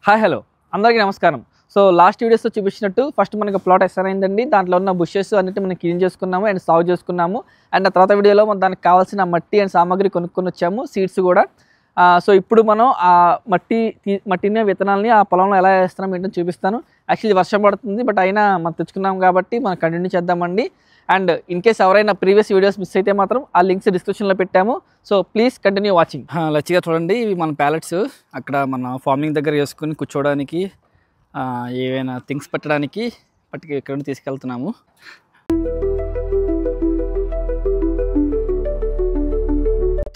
Hi hello అందరికీ నమస్కారం. So last వీడియోస్లో చూపించినట్టు ఫస్ట్ మనకి ప్లాట్ ఎస్ఆర్ అయిందండి. దాంట్లో ఉన్న బుషెస్ అన్నిటి మనం క్లీన్ చేసుకున్నాము అండ్ సాగు చేసుకున్నాము. అండ్ ఆ తర్వాత వీడియోలో మనం దానికి కావాల్సిన మట్టి అండ్ సామాగ్రి కొనుక్కొని వచ్చాము, సీడ్స్ కూడా. సో ఇప్పుడు మనం ఆ మట్టిని విత్తనాలని ఆ పొలంలో ఎలా వేస్తున్నాం ఏంటో చూపిస్తాను. యాక్చువల్లీ వర్షం పడుతుంది, బట్ అయినా మనం తెచ్చుకున్నాం కాబట్టి మనం కంటిన్యూ చేద్దామండి. అండ్ ఇన్ కేస్ ఎవరైనా ప్రీవియస్ వీడియోస్ మిస్ అయితే మాత్రం ఆ లింక్స్ డిస్క్రిప్షన్లో పెట్టాము. So please continue watching. లచ్చిగా చూడండి, ఇవి మన ప్యాలెట్స్. అక్కడ మన ఫార్మింగ్ దగ్గర వేసుకుని కూర్చోవడానికి, ఏవైనా థింగ్స్ పెట్టడానికి ఇక్కడ నుండి తీసుకెళ్తున్నాము.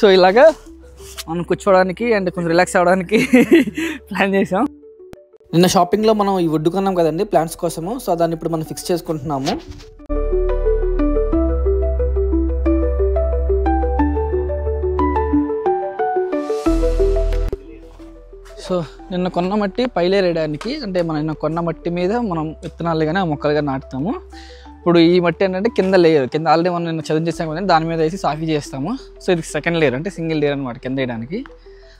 సో ఇలాగా మనం కూర్చోవడానికి అండ్ కొంచెం రిలాక్స్ అవ్వడానికి ప్లాన్ చేసాం. నిన్న షాపింగ్లో మనం ఈ వుడ్ కొన్నాం కదండి ప్లాంట్స్ కోసము. సో దాన్ని ఇప్పుడు మనం ఫిక్స్ చేసుకుంటున్నాము. సో నిన్న కొన్న మట్టి పైలేరేయడానికి, అంటే మనం నిన్న కొన్న మట్టి మీద మనం విత్తనాలు కానీ మొక్కలుగా నాటుతాము. ఇప్పుడు ఈ మట్టి ఏంటంటే కింద లేయర్, కింద ఆల్రెడీ మనం నిన్న చదువు చేసాం కదండి, దాని మీద వేసి సాఫీ చేస్తాము. సో ఇది సెకండ్ లేయర్, అంటే సింగిల్ లేయర్ అనమాట కింద వేయడానికి.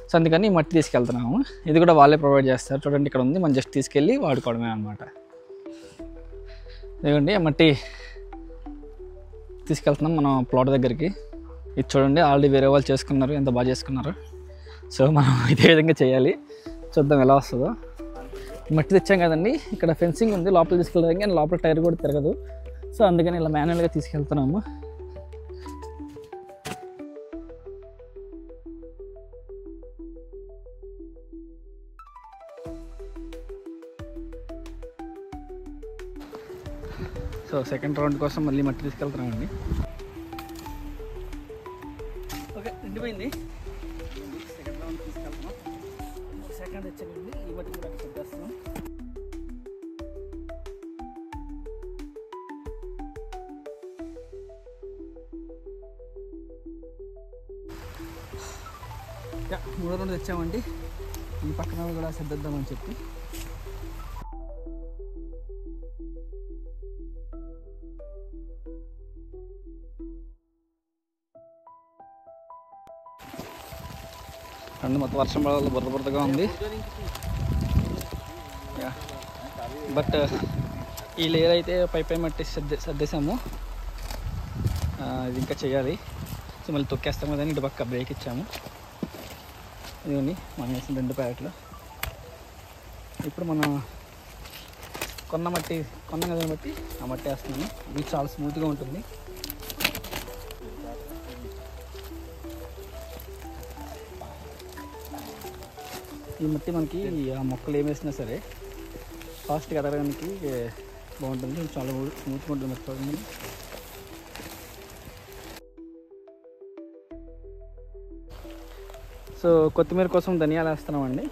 సో అందుకని ఈ మట్టి తీసుకెళ్తున్నాము. ఇది కూడా వాళ్ళే ప్రొవైడ్ చేస్తారు. చూడండి ఇక్కడ ఉంది, మనం జస్ట్ తీసుకెళ్ళి వాడుకోవడమే అనమాట. ఇదిగోండి ఆ మట్టి తీసుకెళ్తున్నాం మనం ప్లాట్ దగ్గరికి. ఇది చూడండి, ఆల్రెడీ వేరే వాళ్ళు చేసుకున్నారు, ఎంత బాగా చేసుకున్నారు. సో మనం ఇదే విధంగా చేయాలి. చూద్దాం ఎలా వస్తుందో. మట్టి తెచ్చాం కదండి, ఇక్కడ ఫెన్సింగ్ ఉంది, లోపల తీసుకెళ్ళడానికి. అండ్ లోపల టైర్ కూడా తిరగదు. సో అందుకని ఇలా మాన్యువల్గా తీసుకెళ్తున్నాము. సో సెకండ్ రౌండ్ కోసం మళ్ళీ మట్టి తీసుకెళ్తున్నామండి. ఓకే, నిండిపోయింది. సెకండ్ రౌండ్ తీసుకెళ్తున్నాం. సెకండ్ తెచ్చానండి, ఈ మట్టి కూడా పెట్టేస్తున్నాం. మూడో రౌండ్ తెచ్చామండి. ఈ పక్కన కూడా సర్దిద్దామని చెప్పి. మొత్తం వర్షం పడాలి, బురదగా ఉంది. బట్ ఈ లేయర్ అయితే పై మట్టి సర్దేశాము. ఇది ఇంకా చేయాలి. సో మళ్ళీ తొక్కేస్తాము కదని ఇటు పక్క బ్రేక్ ఇచ్చాము. ఇవన్నీ మనం వేసిన 2 ప్యాకెట్లు. ఇప్పుడు మనం కొన్నాం కదా బట్టి ఆ మట్టి వేస్తున్నాము. ఇది చాలా స్మూత్గా ఉంటుంది. ఈ మట్టి మనకి ఆ మొక్కలు ఏం వేసినా సరే ఫాస్ట్గా ఎదగడానికి బాగుంటుంది. చాలా స్మూత్గా ఉంటుంది మట్టి. చూడండి. సో కొత్తిమీర కోసం ధనియాలు వేస్తున్నామండి.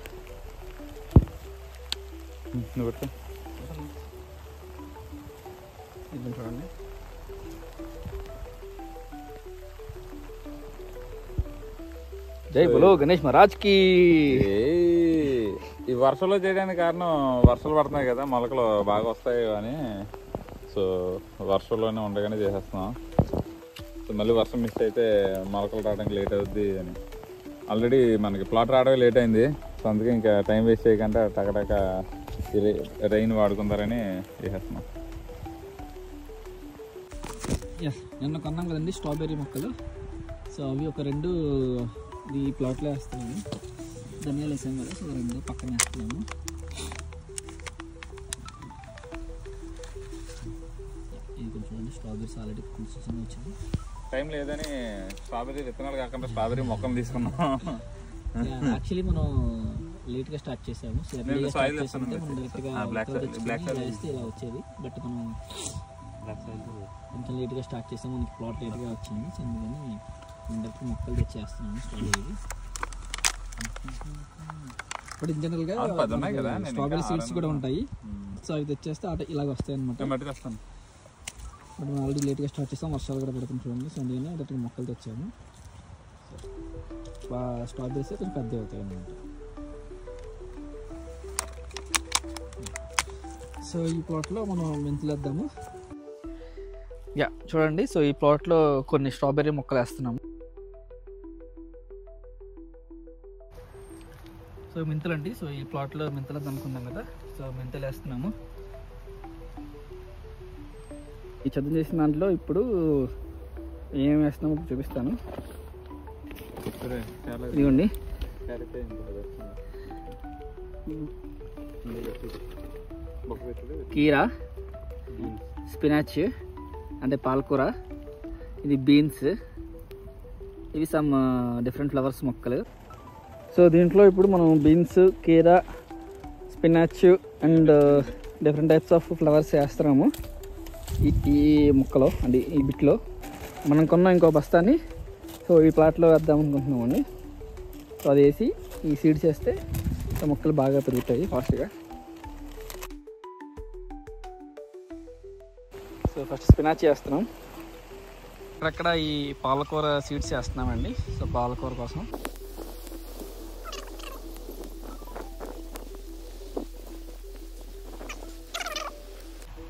ఇది చూడండి. జై బోలో గణేష్ మహారాజ్ కి. ఈ వర్షంలో చేయడానికి కారణం వర్షాలు పడుతున్నాయి కదా, మొలకలు బాగా వస్తాయి అని. సో వర్షంలోనే ఉండగానే చేసేస్తున్నాం. సో మళ్ళీ వర్షం మిస్ అయితే మొలకలు రావడానికి లేట్ అవుద్ది అని. ఆల్రెడీ మనకి ప్లాట్ రావడానికి లేట్ అయింది. సో అందుకే ఇంకా టైం వేస్ట్ చేయకుండా టకటక రెయిన్ వాడుకుంటారని చేసేస్తున్నాం. నిన్న కొన్నాం కదండి స్ట్రాబెర్రీ మొక్కలు. సో అవి ఒక 2 ఈ ప్లాట్లో వేస్తున్నాము. ధనియాలు వేసాం కదా, సో 2 పక్కన వేస్తున్నాము. ఇది కొంచెం స్ట్రాబెర్రీస్ ఆల్రెడీ కొంచెం వచ్చింది. టైం లేదని స్ట్రాబెర్రీ విత్తనాలు కాకుండా స్ట్రాబెర్రీ మొక్కలు తీసుకున్నాం. యాక్చువల్లీ మనం లేట్గా స్టార్ట్ చేసాము. సో మనం డైరెక్ట్గా వేస్తే ఇలా వచ్చేది. బట్ మనం కొంచెం లేట్గా స్టార్ట్ చేసాము, మనకి ప్లాట్ లేట్గా వచ్చింది. సో అందుకని డైరెక్ట్ మొక్కలు తెచ్చేస్తున్నాము స్ట్రాబెర్రీ. ఇప్పుడు ఇన్ జనరల్గా స్ట్రాబెర్రీ సీడ్స్ కూడా ఉంటాయి. సో అవి తెచ్చేస్తే ఇలాగ వస్తాయి అనమాట. బట్ మనం ఆల్రెడీ లేట్గా స్టార్ట్ చేస్తాం, వర్షాలు కూడా పడుతుంది చూడండి. సో అందుకని డైరెక్ట్ మొక్కలు తెచ్చాము. స్ట్రాబెర్రీస్ కొంచెం పెద్ద అవుతాయి అన్నమాట. సో ఈ ప్లాట్లో మనం మెంతులు వేద్దాము. చూడండి, సో ఈ ప్లాట్లో కొన్ని స్ట్రాబెర్రీ మొక్కలు వేస్తున్నాము. సో సో మెంతులు అండి. సో ఈ ప్లాట్లో మెంతులు అనుకున్నాం కదా, సో మెంతులు వేస్తున్నాము. ఈ చదువు చేసిన దాంట్లో ఇప్పుడు ఏం వేస్తున్నామో చూపిస్తాను. ఇదిగోండి, కీరా, స్పినాచ్ అంటే పాలకూర, ఇది బీన్స్, ఇవి సమ్ డిఫరెంట్ ఫ్లవర్స్ మొక్కలు. సో దీంట్లో ఇప్పుడు మనం బీన్స్, కీరా, spinach and different types of flowers వేస్తున్నాము ఈ మొక్కలో అంటే ఈ బిట్లో. మనం కొన్న ఇంకో బస్తాని సో ఈ ప్లాట్లో వేద్దాం అనుకుంటున్నామండి. సో అది వేసి ఈ సీడ్స్ వేస్తే మొక్కలు బాగా పెరుగుతాయి ఫాస్ట్గా. సో ఫస్ట్ స్పినాచ్ వేస్తున్నాం. అక్కడ ఈ పాలకూర సీడ్స్ వేస్తున్నామండి. సో పాలకూర కోసం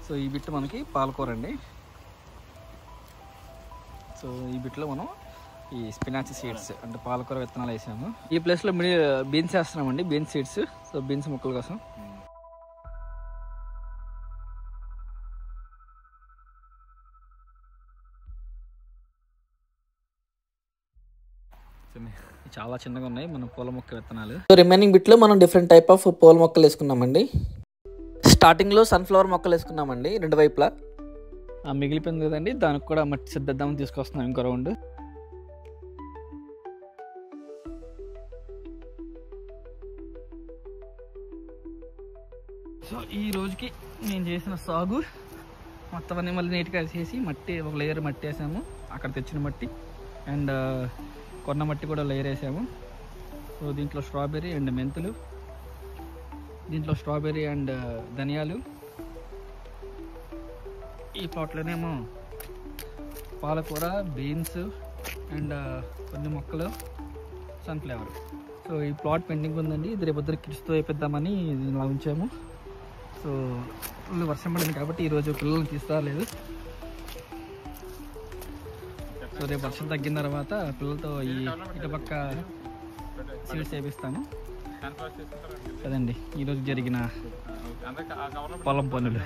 సో ఈ బిట్ మనకి పాలకూర అండి. సో ఈ బిట్లో మనం ఈ స్పినాచ్ సీడ్స్ అంటే పాలకూర విత్తనాలు వేసాము. ఈ ప్లేస్లో బీన్స్ వేస్తున్నామండి, బీన్స్ సీడ్స్. సో బీన్స్ మొక్కల కోసం. చాలా చిన్నగా ఉన్నాయి మన పూల మొక్క విత్తనాలు. సో రిమైనింగ్ బిట్లో మనం డిఫరెంట్ టైప్ ఆఫ్ పూల మొక్కలు వేసుకున్నామండి. స్టార్టింగ్లో సన్ఫ్లవర్ మొక్కలు వేసుకున్నామండి 2 వైపులా. మిగిలిపోయింది కదండి, దానికి కూడా మట్టి సిద్ధిద్దామని తీసుకొస్తున్నాం ఇంకో రౌండ్. సో ఈ రోజుకి నేను చేసిన సాగు మొత్తం అన్నీ మళ్ళీ నీట్గా వేసేసి మట్టి ఒక లేయర్ మట్టి వేసాము, అక్కడ తెచ్చిన మట్టి అండ్ కొన్న మట్టి కూడా లేయర్ వేసాము. సో దీంట్లో స్ట్రాబెర్రీ అండ్ మెంతులు, దీంట్లో స్ట్రాబెర్రీ అండ్ ధనియాలు, ఈ ప్లాట్లోనేమో పాలకూర, బీన్స్ అండ్ కొన్ని మొక్కలు, సన్ఫ్లవర్. సో ఈ ప్లాట్ పెండింగ్ ఉందండి, ఇది రేపు పొద్దున కిడ్స్తో వేపిద్దామని ఇలా ఉంచాము. సో ఫుల్ వర్షం పడింది కాబట్టి ఈరోజు పిల్లల్ని తీసుకురాలేదు. సో రేపు వర్షం తగ్గిన తర్వాత పిల్లలతో ఈ ఇటుపక్క సీడ్స్ వేపిస్తాను కదండి. ఈరోజు జరిగిన పొలం పనులు.